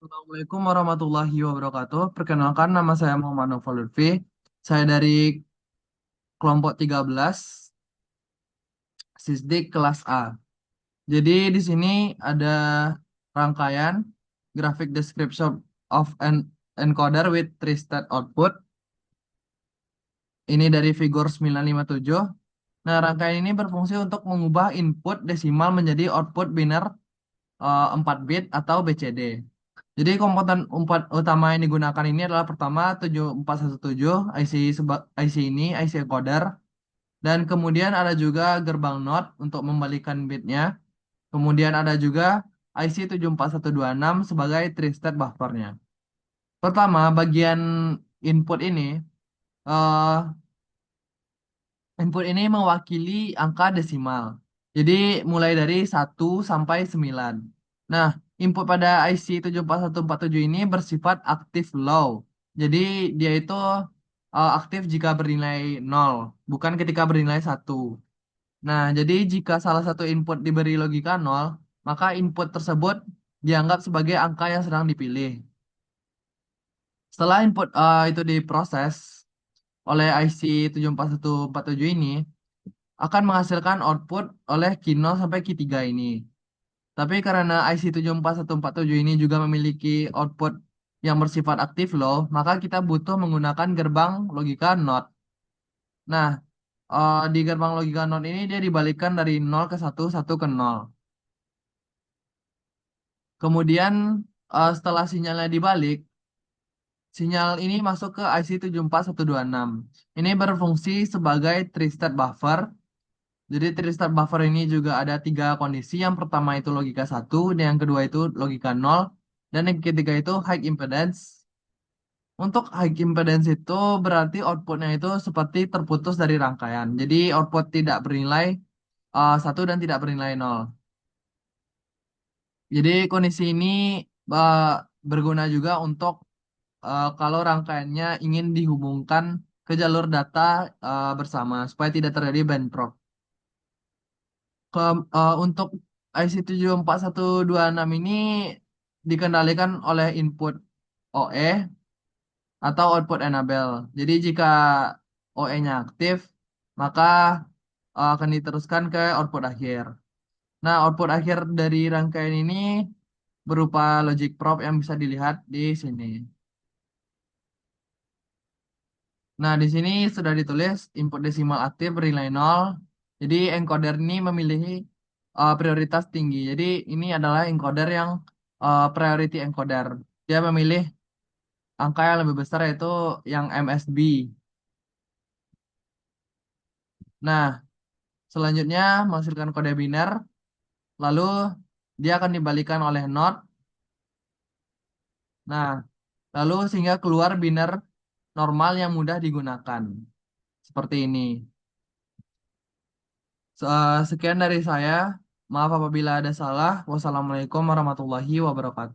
Assalamualaikum warahmatullahi wabarakatuh. Perkenalkan, nama saya Muhammad Noval Lutfi. Saya dari kelompok 13, Sisdik kelas A. Jadi di sini ada rangkaian graphic description of an encoder with three state output. Ini dari figur 957. Nah, rangkaian ini berfungsi untuk mengubah input desimal menjadi output biner 4 bit atau BCD. Jadi komponen utama yang digunakan ini adalah pertama 7417 IC IC ini IC encoder, dan kemudian ada juga gerbang NOT untuk membalikan bitnya. Kemudian ada juga IC 74126 sebagai tri-state buffernya. Pertama, bagian input ini eh, input ini mewakili angka desimal. Jadi mulai dari 1 sampai 9. Nah, input pada IC 74147 ini bersifat aktif low. Jadi dia itu aktif jika bernilai 0, bukan ketika bernilai 1. Nah, jadi jika salah satu input diberi logika 0, maka input tersebut dianggap sebagai angka yang sedang dipilih. Setelah input itu diproses oleh IC 74147 ini, akan menghasilkan output oleh Q 0 sampai Q 3 ini. Tapi karena IC 74147 ini juga memiliki output yang bersifat aktif low, maka kita butuh menggunakan gerbang logika NOT. Nah, di gerbang logika NOT ini dia dibalikkan dari 0 ke 1, 1 ke 0. Kemudian setelah sinyalnya dibalik, sinyal ini masuk ke IC 74126. Ini berfungsi sebagai three-state buffer. Jadi tristar buffer ini juga ada tiga kondisi. Yang pertama itu logika satu, dan yang kedua itu logika nol, dan yang ketiga itu high impedance. Untuk high impedance itu berarti outputnya itu seperti terputus dari rangkaian. Jadi output tidak bernilai satu dan tidak bernilai nol. Jadi kondisi ini uh, berguna juga untuk kalau rangkaiannya ingin dihubungkan ke jalur data bersama supaya tidak terjadi bentrok. Ke, untuk IC 74126 ini dikendalikan oleh input OE atau output enable. Jadi jika OE-nya aktif, maka akan diteruskan ke output akhir. Nah, output akhir dari rangkaian ini berupa logic probe yang bisa dilihat di sini. Nah, di sini sudah ditulis input desimal aktif bernilai 0. Jadi encoder ini memilih prioritas tinggi. Jadi ini adalah encoder yang priority encoder. Dia memilih angka yang lebih besar yaitu yang MSB. Nah, selanjutnya menghasilkan kode biner, lalu dia akan dibalikan oleh NOT. Nah, lalu sehingga keluar biner normal yang mudah digunakan. Seperti ini. Sekian dari saya. Maaf apabila ada salah. Wassalamualaikum warahmatullahi wabarakatuh.